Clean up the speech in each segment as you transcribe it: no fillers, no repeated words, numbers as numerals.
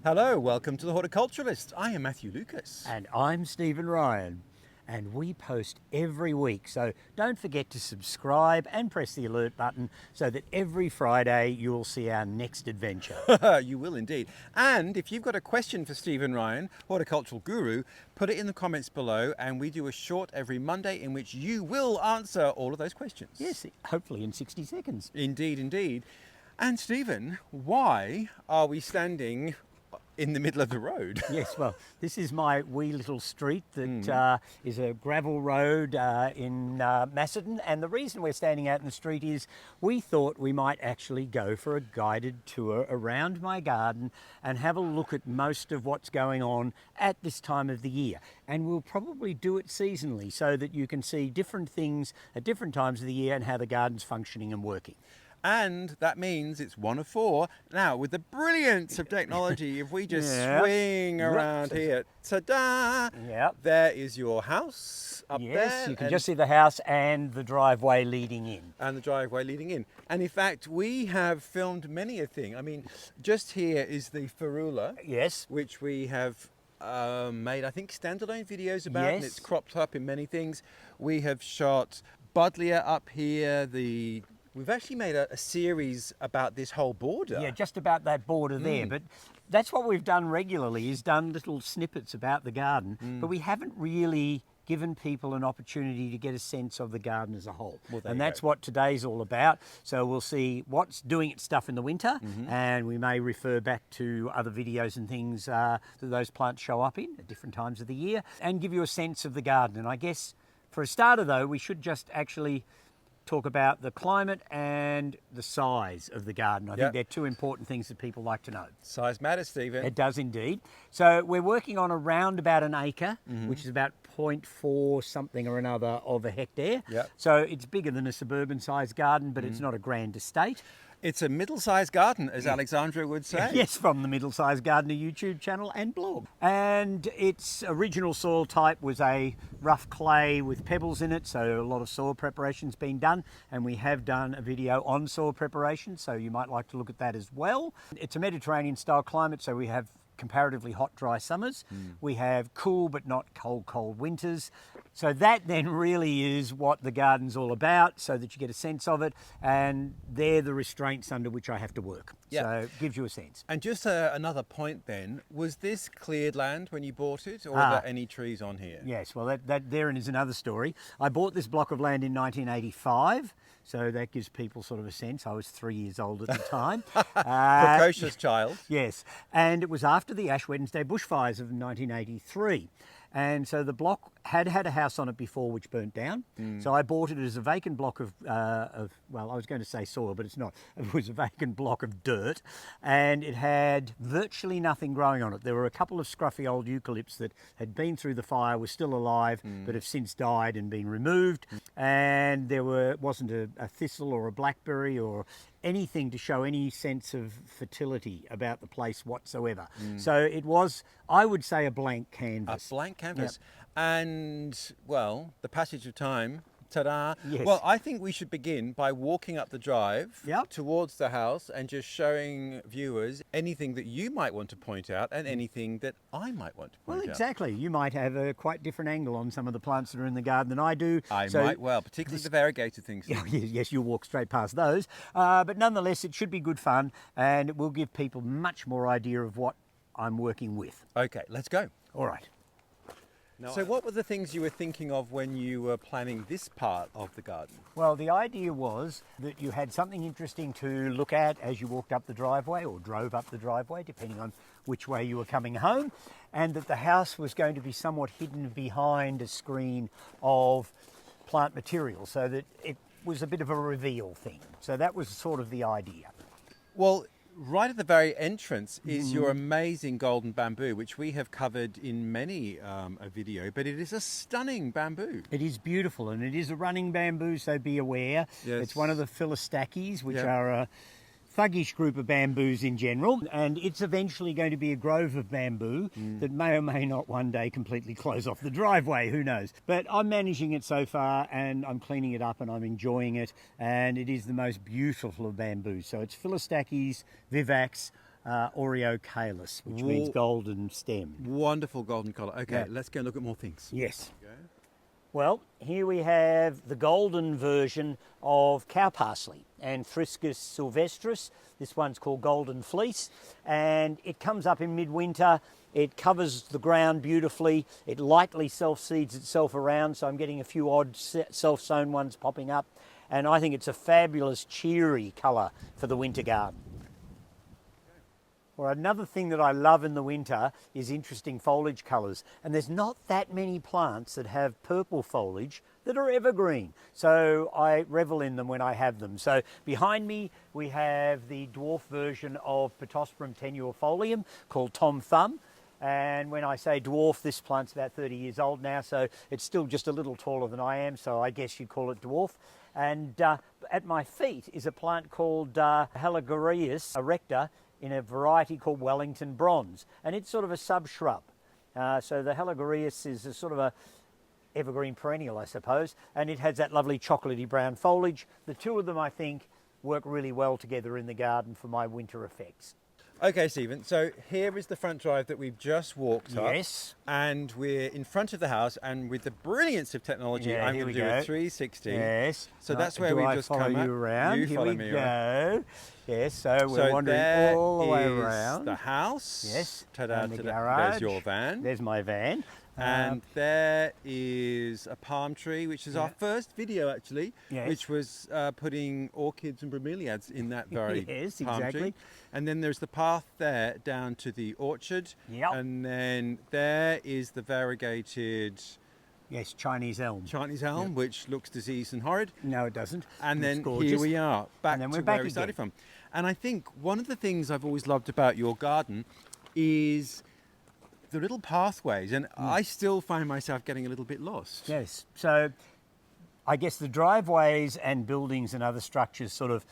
Hello, welcome to the Horti-Culturalists. I am Matthew Lucas. And I'm Stephen Ryan. And we post every week, so don't forget to subscribe and press the alert button so that every Friday you'll see our next adventure. You will indeed. And if you've got a question for Stephen Ryan, horticultural guru, put it in the comments below and we do a short every Monday in which you will answer all of those questions. Yes, hopefully in 60 seconds. Indeed, indeed. And Stephen, why are we standing in the middle of the road? Yes, well, this is my wee little street that is a gravel road in Macedon, and the reason we're standing out in the street is we thought we might actually go for a guided tour around my garden and have a look at most of what's going on at this time of the year. And we'll probably do it seasonally so that you can see different things at different times of the year and how the garden's functioning and working. And that means it's 1 of 4. Now, with the brilliance of technology, if we just swing around here, ta-da! Yep. There is your house up there. Yes, you can just see the house and the driveway leading in. And the driveway leading in. And in fact, we have filmed many a thing. I mean, just here is the ferula. Yes. Which we have made, I think, standalone videos about. Yes. And it's cropped up in many things. We have shot buddleia up here, We've actually made a series about this whole border. Yeah, just about that border there. But that's what we've done regularly, is done little snippets about the garden. But we haven't really given people an opportunity to get a sense of the garden as a whole. Well, and that's what today's all about. So we'll see what's doing its stuff in the winter, and we may refer back to other videos and things that those plants show up in at different times of the year, and give you a sense of the garden. And I guess for a starter though, we should just actually talk about the climate and the size of the garden. I think they're two important things that people like to know. Size matters, Stephen. It does indeed. So we're working on around about an acre, which is about 0.4 something or another of a hectare. Yep. So it's bigger than a suburban sized garden, but it's not a grand estate. It's a middle-sized garden, as Alexandra would say. Yes, from the Middle Sized Gardener YouTube channel and blog. And its original soil type was a rough clay with pebbles in it, so a lot of soil preparation's been done, and we have done a video on soil preparation, so you might like to look at that as well. It's a Mediterranean style climate, so we have comparatively hot, dry summers. We have cool but not cold winters. So that then really is what the garden's all about, so that you get a sense of it, and they're the restraints under which I have to work. Yeah. So it gives you a sense. And just another point then, was this cleared land when you bought it, or are there any trees on here? Yes, well that therein is another story. I bought this block of land in 1985, so that gives people sort of a sense. I was 3 years old at the time. Precocious child. Yes, and it was after the Ash Wednesday bushfires of 1983. And so the block had a house on it before which burnt down. So I bought it as a vacant block of, well, I was going to say soil, but it's not. It was a vacant block of dirt, and it had virtually nothing growing on it. There were a couple of scruffy old eucalypts that had been through the fire, were still alive, but have since died and been removed. And there wasn't a thistle or a blackberry or anything to show any sense of fertility about the place whatsoever. So it was, I would say, a blank canvas. A blank canvas. Yep. And, well, the passage of time, ta-da. Yes. Well, I think we should begin by walking up the drive Yep. towards the house and just showing viewers anything that you might want to point out and anything that I might want to point out. Well, exactly. You might have a quite different angle on some of the plants that are in the garden than I do. I might well, particularly the variegated things. Yes, you'll walk straight past those. But nonetheless, it should be good fun, and it will give people much more idea of what I'm working with. Okay, let's go. All right. So what were the things you were thinking of when you were planning this part of the garden? Well, the idea was that you had something interesting to look at as you walked up the driveway or drove up the driveway, depending on which way you were coming home, and that the house was going to be somewhat hidden behind a screen of plant material, so that it was a bit of a reveal thing. So that was sort of the idea. Well, right at the very entrance is your amazing golden bamboo, which we have covered in many a video, but it is a stunning bamboo. It is beautiful, and it is a running bamboo, so be aware. Yes. It's one of the Philostachys, which are a thuggish group of bamboos in general, and it's eventually going to be a grove of bamboo that may or may not one day completely close off the driveway, who knows. But I'm managing it so far, and I'm cleaning it up, and I'm enjoying it, and it is the most beautiful of bamboos. So it's Philostachys vivax, AUCHROMA, which means golden stem. Wonderful golden colour. Okay, Yeah. let's go and look at more things. Yes. Okay. Well, here we have the golden version of cow parsley, ANTHRISCUS sylvestris. This one's called golden fleece, and it comes up in midwinter. It covers the ground beautifully. It lightly self-seeds itself around, so I'm getting a few odd self-sown ones popping up. And I think it's a fabulous, cheery colour for the winter garden. Or another thing that I love in the winter is interesting foliage colours. And there's not that many plants that have purple foliage that are evergreen. So I revel in them when I have them. So behind me we have the dwarf version of Pittosporum TENUIFOLIUM called Tom Thumb. And when I say dwarf, this plant's about 30 years old now, so it's still just a little taller than I am, so I guess you'd call it dwarf. And at my feet is a plant called HALORAGIS ERECTA in a variety called Wellington Bronze, and it's sort of a sub-shrub. So the HALORAGIS is a sort of a evergreen perennial, I suppose, and it has that lovely chocolatey brown foliage. The two of them, I think, work really well together in the garden for my winter effects. Okay, Stephen, so here is the front drive that we've just walked up. Yes. And we're in front of the house, and with the brilliance of technology, Yeah, I'm here going to we do go. a 360. Yes. So that's where we've just come you up. around. You Here follow we me go. around. Yes, so we're So wandering there all the way is around. the house. Yes. Ta-da, and the ta-da. garage. There's your van. There's my van. And there is a palm tree, which is our Yeah. first video actually, Yes. which was putting orchids and bromeliads in that very Yes, palm exactly. tree. And then there's the path there down to the orchard. Yep. And then there is the variegated Yes, Chinese elm. Chinese elm, which looks diseased and horrid. No, it doesn't. And It's then gorgeous. here we are, back And then to we're back where we started again. from. And I think one of the things I've always loved about your garden is the little pathways, and I still find myself getting a little bit lost. Yes. So I guess the driveways and buildings and other structures sort of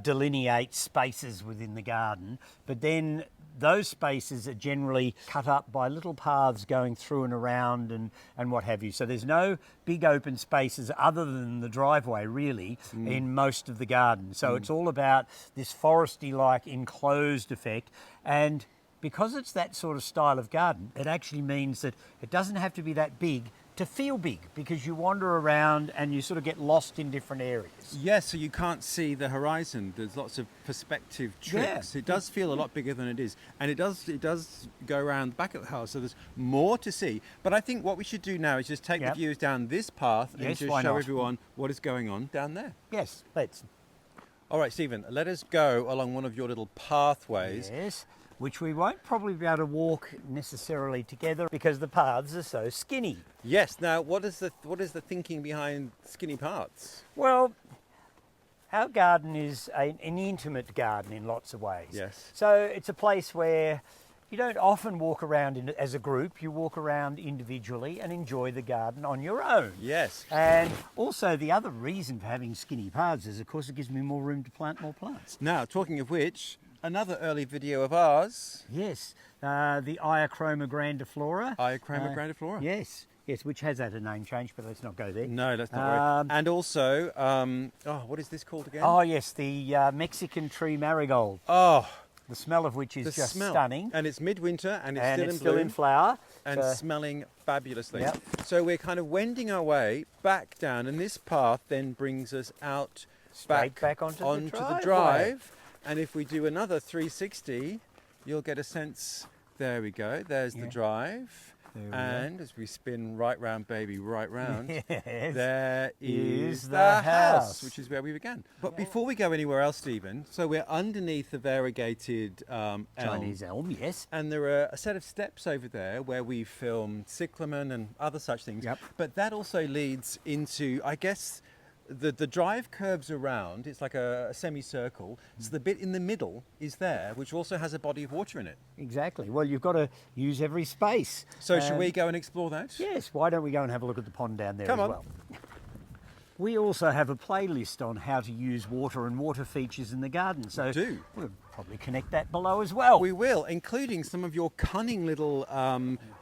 delineate spaces within the garden, but then those spaces are generally cut up by little paths going through and around and what have you. So there's no big open spaces other than the driveway really in most of the garden. So it's all about this foresty-like enclosed effect, and because it's that sort of style of garden, it actually means that it doesn't have to be that big to feel big, because you wander around and you sort of get lost in different areas. Yes, so you can't see the horizon. There's lots of perspective tricks. Yeah. It does feel a lot bigger than it is. And it does go around the back of the house, so there's more to see. But I think what we should do now is just take Yep. the viewers down this path and Yes, just why show not? everyone what is going on down there. Yes, let's. All right, Stephen, let us go along one of your little pathways. Yes, which we won't probably be able to walk necessarily together because the paths are so skinny. Yes, now what is the thinking behind skinny paths? Well, our garden is an intimate garden in lots of ways. Yes. So it's a place where you don't often walk around as a group, you walk around individually and enjoy the garden on your own. Yes. And also the other reason for having skinny paths is, of course, it gives me more room to plant more plants. Now, talking of which, another early video of ours. Yes, the IOCHROMA grandiflora. IOCHROMA grandiflora. Yes, yes, which has had a name change, but let's not go there. No, let's not worry. And also, what is this called again? Oh yes, the Mexican tree marigold, Oh, the smell of which is the just smell. stunning. And it's midwinter and it's And still it's in still bloom in flower. and So- smelling fabulously. Yep. So we're kind of wending our way back down, and this path then brings us out Straight back onto the the driveway. drive. And if we do another 360, you'll get a sense. There we go. There's the Yeah. drive. There we go. And as we spin right round, baby, right round, Yes. there is is the the house, house. which is where we began. But before we go anywhere else, Stephen, so we're underneath the variegated elm. Chinese elm, yes. And there are a set of steps over there where we film cyclamen and other such things. Yep. But that also leads into, I guess, the drive curves around. It's like a semicircle. So the bit in the middle is there, which also has a body of water in it. Exactly. Well, you've got to use every space. So should we go and explore that? Yes, why don't we go and have a look at the pond down there Come as on. well? We also have a playlist on how to use water and water features in the garden. So do? we're probably connect that below as well. We will, including some of your cunning little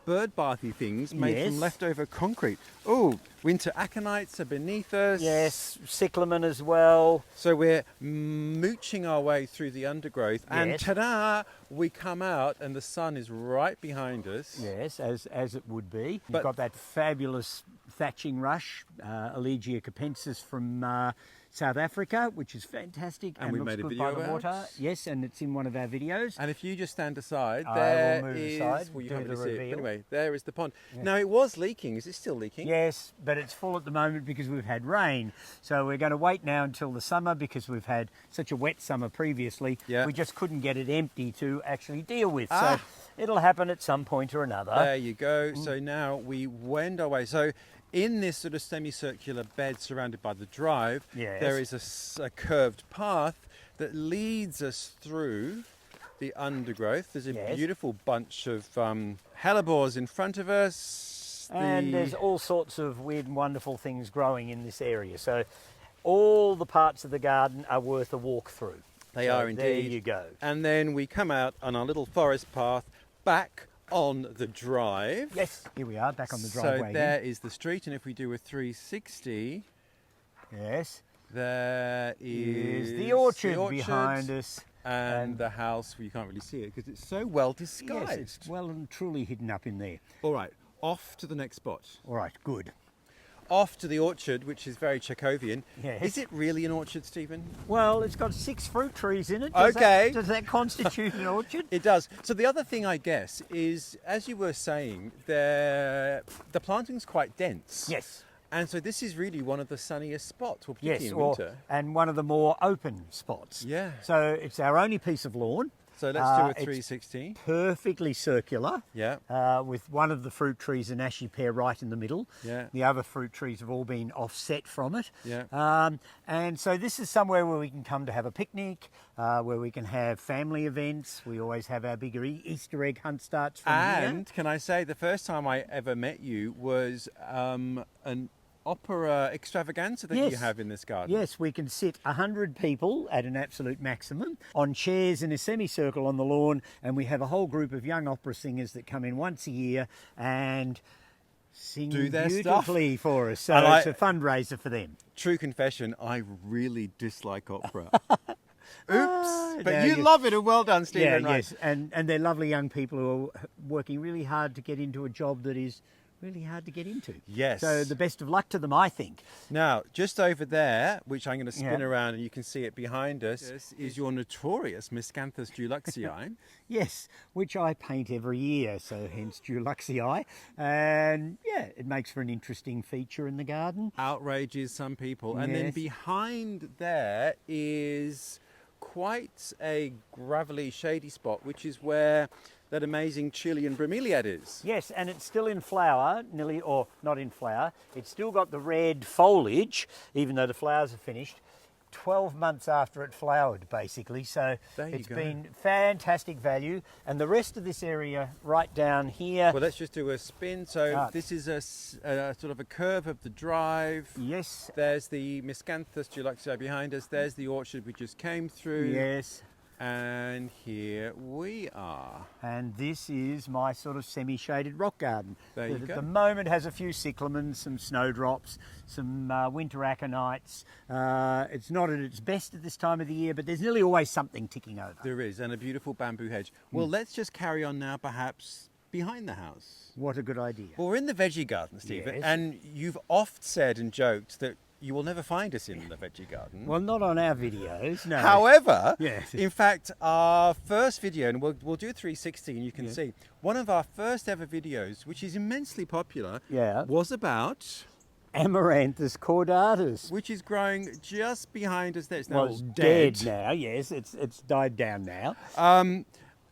bird bathy things made from leftover concrete. Oh, winter aconites are beneath us. Yes, cyclamen as well. So we're mooching our way through the undergrowth, and ta-da, we come out and the sun is right behind us. Yes, as it would be. But- You've got that fabulous thatching rush, ELEGIA capensis from South Africa, which is fantastic And we looks made a good video by the water. out. Yes, and it's in one of our videos. And if you just stand aside, I there will move is, aside, well, you do can't the really see it. reveal. Anyway, there is the pond. Now, it was leaking. Is it still leaking? Yes, but it's full at the moment because we've had rain. So we're going to wait now until the summer because we've had such a wet summer previously. Yeah. We just couldn't get it empty to actually deal with. Ah. So it'll happen at some point or another. There you go. So now we wend our way. So in this sort of semicircular bed surrounded by the drive, Yes. there is a curved path that leads us through the undergrowth. There's a Yes. beautiful bunch of hellebores in front of us. And there's all sorts of weird and wonderful things growing in this area. So all the parts of the garden are worth a walk through. They So are indeed. There you go. And then we come out on our little forest path back on the drive. Yes, here we are, back on the So driveway. there is the street, and if we do a 360, Yes, there is the orchard behind us. and the house. Well, you can't really see it because it's so well disguised. Yes, it's well and truly hidden up in there. All right, off to the next spot. All right, good. Off to the orchard, which is very Chekhovian. Yes. Is it really an orchard, Stephen? Well, it's got 6 fruit trees in it. Okay. Does that constitute an orchard? It does. So the other thing, I guess, is, as you were saying, the planting's quite dense. Yes. And so this is really one of the sunniest spots, well, Yes, particularly in winter. and one of the more open spots. Yeah. So it's our only piece of lawn. So let's do a It's 360. perfectly circular. Yeah. With one of the fruit trees, an ashy pear, right in the middle. Yeah. The other fruit trees have all been offset from it. Yeah. And so this is somewhere where we can come to have a picnic, where we can have family events. We always have our bigger Easter egg hunt starts from here. And can I say, the first time I ever met you was an opera extravaganza that you Yes. have in this garden. Yes, we can sit 100 people at an absolute maximum on chairs in a semicircle on the lawn, and we have a whole group of young opera singers that come in once a year and sing Do their beautifully for us. So And it's a fundraiser for them. True confession, I really dislike opera. Oops. But now you you- love it, and well done, Stephen. Yeah, Right. yes, and they're lovely young people who are working really hard to get into a job that is really hard to get into. Yes. So the best of luck to them, I think. Now, just over there, which I'm going to spin Yeah. around and you can see it behind us, is your notorious Miscanthus duluxii. Yes, which I paint every year, so hence Duluxii. And yeah, it makes for an interesting feature in the garden. Outrages some people. And then Yes. behind there is quite a gravelly, shady spot, which is where that amazing Chilean bromeliad is. Yes, and it's still in flower, nearly, or not in flower. It's still got the red foliage, even though the flowers are finished. 12 months after it flowered, basically. So There you it's go. been fantastic value. And the rest of this area right down here. Well, let's just do a spin. So Ah. this is a sort of a curve of the drive. Yes, There's the Miscanthus duluxii behind us. There's the orchard we just came through. yes. And here we are. And this is my sort of semi-shaded rock garden. There you that go. At the moment has a few cyclamens, some snowdrops, some winter aconites. It's not at its best at this time of the year, but there's nearly always something ticking over. There is, and a beautiful bamboo hedge. Well, let's just carry on now, perhaps behind the house. What a good idea. Well, we're in the veggie garden, Stephen, Yes. and you've oft said and joked that you will never find us in the veggie garden. Well, not on our videos, no. However, Yes. in fact, our first video, and we'll do 360 and you can see, one of our first ever videos, which is immensely popular, Yeah. was about, Amaranthus caudatus. which is growing just behind us there. It's now Well, all it's dead. dead now, yes. It's died down now.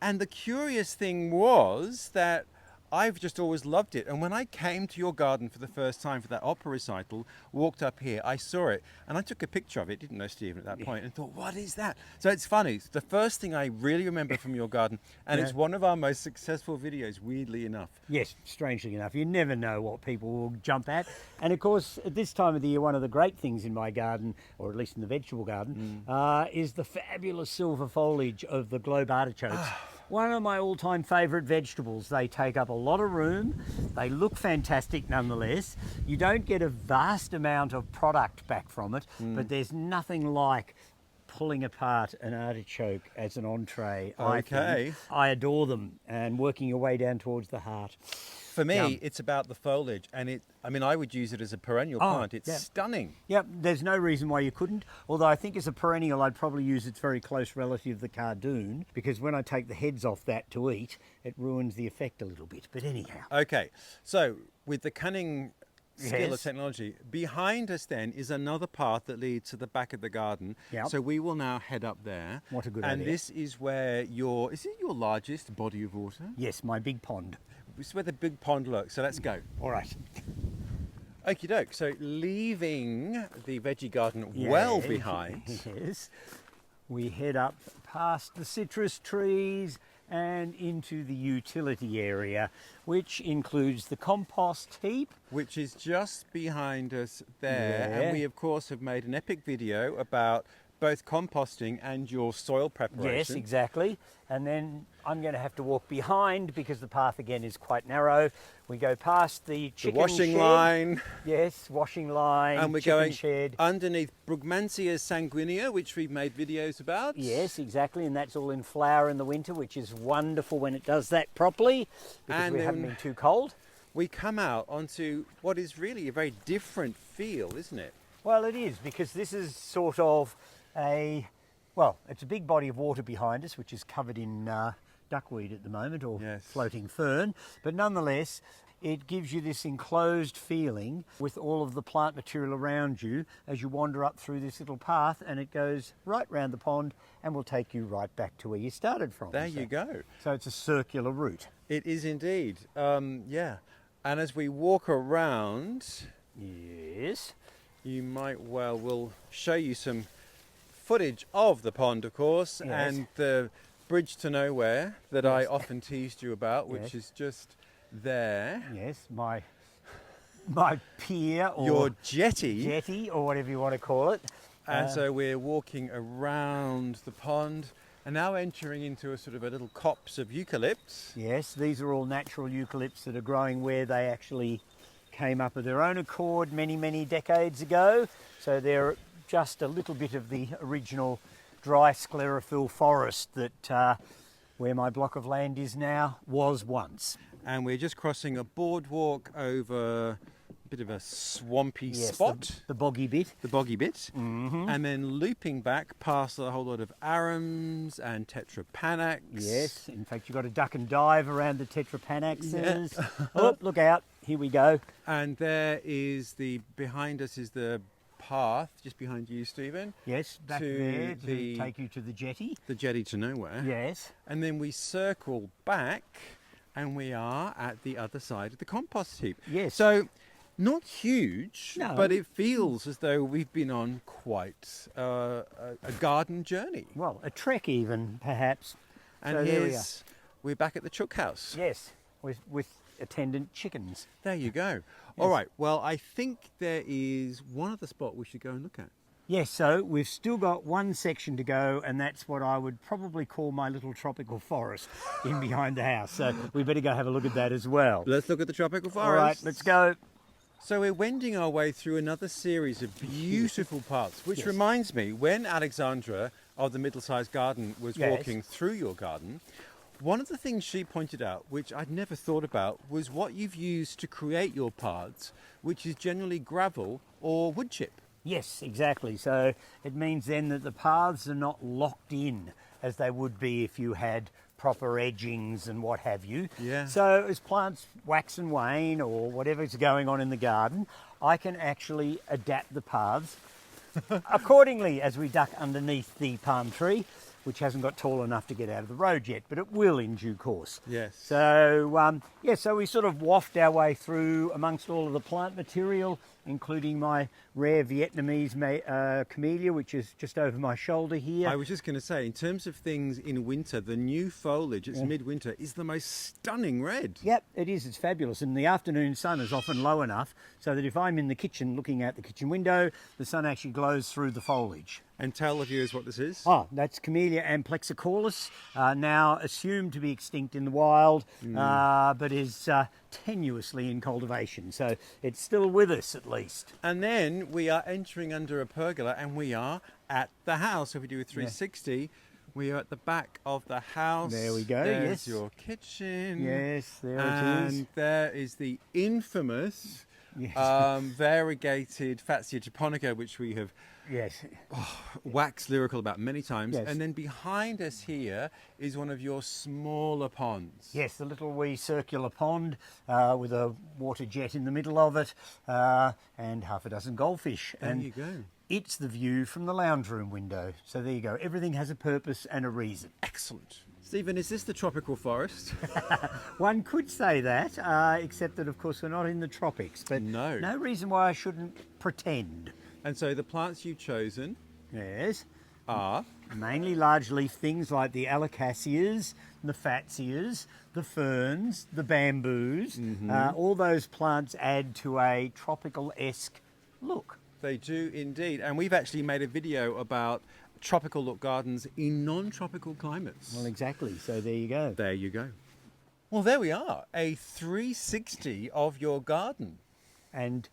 And the curious thing was that I've just always loved it. And when I came to your garden for the first time for that opera recital, walked up here, I saw it and I took a picture of it, didn't know, Stephen, at that point, and thought, what is that? So it's funny. It's the first thing I really remember from your garden, and it's one of our most successful videos, weirdly enough. Yes, strangely enough. You never know what people will jump at. And of course, at this time of the year, one of the great things in my garden, or at least in the vegetable garden, is the fabulous silver foliage of the globe artichokes. One of my all-time favourite vegetables. They take up a lot of room. They look fantastic nonetheless. You don't get a vast amount of product back from it, but there's nothing like pulling apart an artichoke as an entree. Okay. I adore them, and working your way down towards the heart. For me, it's about the foliage, and I would use it as a perennial plant. It's stunning. Yep, there's no reason why you couldn't. Although I think as a perennial, I'd probably use its very close relative, the cardoon, because when I take the heads off that to eat, it ruins the effect a little bit. But anyhow. Okay, so with the cunning skill of technology, behind us then is another path that leads to the back of the garden. Yep. So we will now head up there. What a good idea. And idea. this is where is it your largest body of water? Yes, my big pond. This is where the big pond looks, so let's go. All right. Okie doke, so leaving the veggie garden well behind. Yes, we head up past the citrus trees and into the utility area, which includes the compost heap. Which is just behind us there. Yeah. And we, of course, have made an epic video about both composting and your soil preparation. Yes, exactly. And then I'm going to have to walk behind because the path again is quite narrow. We go past the chicken washing shed. line. Yes, washing line, and we're chicken going shed. underneath Brugmansia sanguinea, which we've made videos about. Yes, exactly, and that's all in flower in the winter, which is wonderful when it does that properly, because And we then haven't been too cold. We come out onto what is really a very different feel, isn't it? Well, it is, because this is sort of it's a big body of water behind us, which is covered in duckweed at the moment, or floating fern, but nonetheless, it gives you this enclosed feeling with all of the plant material around you as you wander up through this little path, and it goes right round the pond and will take you right back to where you started from. There you go. So it's a circular route. It is indeed. Yeah. And as we walk around, yes, you might we'll show you some footage of the pond, of course, and the bridge to nowhere that I often teased you about, which is just there. Yes, my pier, or your jetty, or whatever you want to call it. And so we're walking around the pond and now entering into a sort of a little copse of eucalypts. Yes, these are all natural eucalypts that are growing where they actually came up of their own accord many, many decades ago. So they're just a little bit of the original dry sclerophyll forest that where my block of land is now was once. And we're just crossing a boardwalk over a bit of a swampy spot. The boggy bit. The boggy bit. Mm-hmm. And then looping back past a whole lot of arums and tetrapanax. Yes, in fact you've got to duck and dive around the tetrapanaxes. Oh, look out, here we go. And there is behind us is the path, just behind you, Stephen. Yes, back there to take you to the jetty. The jetty to nowhere. Yes. And then we circle back and we are at the other side of the compost heap. Yes. So, not huge, no, but it feels as though we've been on quite a garden journey. Well, a trek even, perhaps. And so we're back at the chook house. Yes, with attendant chickens. There you go. All right, well, I think there is one other spot we should go and look at. Yes, so we've still got one section to go, and that's what I would probably call my little tropical forest in behind the house. So we better go have a look at that as well. Let's look at the tropical forest. All right, let's go. So we're wending our way through another series of beautiful paths, which reminds me, when Alexandra of the Middle-Sized Garden was walking through your garden, one of the things she pointed out, which I'd never thought about, was what you've used to create your paths, which is generally gravel or wood chip. Yes, exactly. So it means then that the paths are not locked in as they would be if you had proper edgings and what have you. Yeah. So as plants wax and wane or whatever's going on in the garden, I can actually adapt the paths accordingly. As we duck underneath the palm tree, which hasn't got tall enough to get out of the road yet, but it will in due course. Yes. So, yeah, so we sort of waft our way through amongst all of the plant material, including my rare Vietnamese camellia, which is just over my shoulder here. I was just going to say, in terms of things in winter, the new foliage, it's midwinter, is the most stunning red. Yep, it is. It's fabulous. And the afternoon sun is often low enough so that if I'm in the kitchen looking out the kitchen window, the sun actually glows through the foliage. And tell the viewers what this is. Oh, that's Camellia AMPLEXICAULIS, now assumed to be extinct in the wild, but is tenuously in cultivation. So it's still with us at least. And then we are entering under a pergola and we are at the house. So if we do a 360, we are at the back of the house. There we go, There's yes. your kitchen. Yes, there it is. And there is the infamous variegated Fatsia japonica, which we have waxed lyrical about many times. Yes. And then behind us here is one of your smaller ponds. Yes, the little wee circular pond with a water jet in the middle of it and half a dozen goldfish. There and you go. It's the view from the lounge room window. So there you go. Everything has a purpose and a reason. Excellent. Stephen, is this the tropical forest? One could say that, except that, of course, we're not in the tropics. But no reason why I shouldn't pretend. And so the plants you've chosen are mainly large leaf things like the alocasias, the fatsias, the ferns, the bamboos. All those plants add to a tropical-esque look. They do indeed. And we've actually made a video about tropical look gardens in non-tropical climates. Well, exactly. So there you go. There you go. Well, there we are. A 360 of your garden. And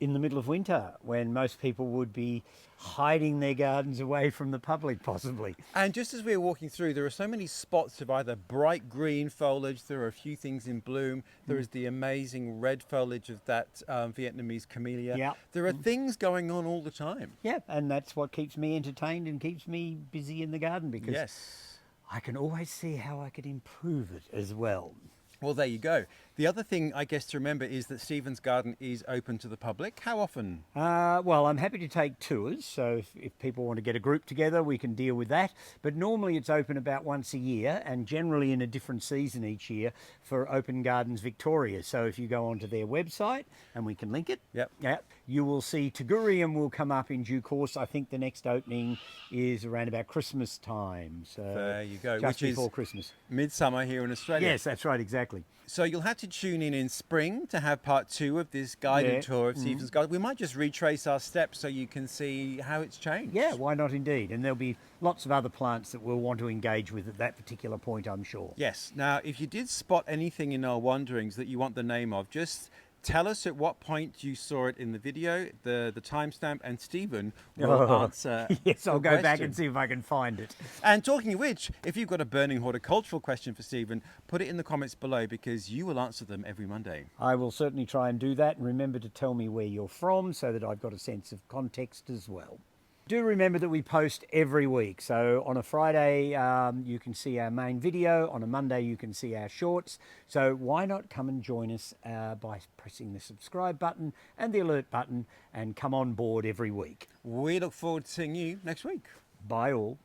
in the middle of winter, when most people would be hiding their gardens away from the public, possibly. And just as we were walking through, there are so many spots of either bright green foliage, there are a few things in bloom, there is the amazing red foliage of that Vietnamese camellia. Yeah. There are things going on all the time. Yeah, and that's what keeps me entertained and keeps me busy in the garden, because I can always see how I could improve it as well. Well, there you go. The other thing, I guess, to remember is that Stephen's garden is open to the public. How often? Well, I'm happy to take tours, so if people want to get a group together, we can deal with that. But normally it's open about once a year, and generally in a different season each year for Open Gardens Victoria. So if you go onto their website, and we can link it, you will see Tagurium will come up in due course. I think the next opening is around about Christmas time. So there you go. Just which before is Christmas. Midsummer here in Australia. Yes, that's right, exactly. So you'll have to tune in spring to have part 2 of this guided tour of Stephen's garden. We might just retrace our steps so you can see how it's changed. Yeah, why not indeed? And there'll be lots of other plants that we'll want to engage with at that particular point, I'm sure. Yes. Now, if you did spot anything in our wanderings that you want the name of, just tell us at what point you saw it in the video, the timestamp, and Stephen will answer. Yes, I'll go back question. and see if I can find it. And talking of which, if you've got a burning horticultural question for Stephen, put it in the comments below because you will answer them every Monday. I will certainly try and do that. And remember to tell me where you're from so that I've got a sense of context as well. Do remember that we post every week. So on a Friday, you can see our main video. On a Monday, you can see our shorts. So why not come and join us by pressing the subscribe button and the alert button and come on board every week. We look forward to seeing you next week. Bye all.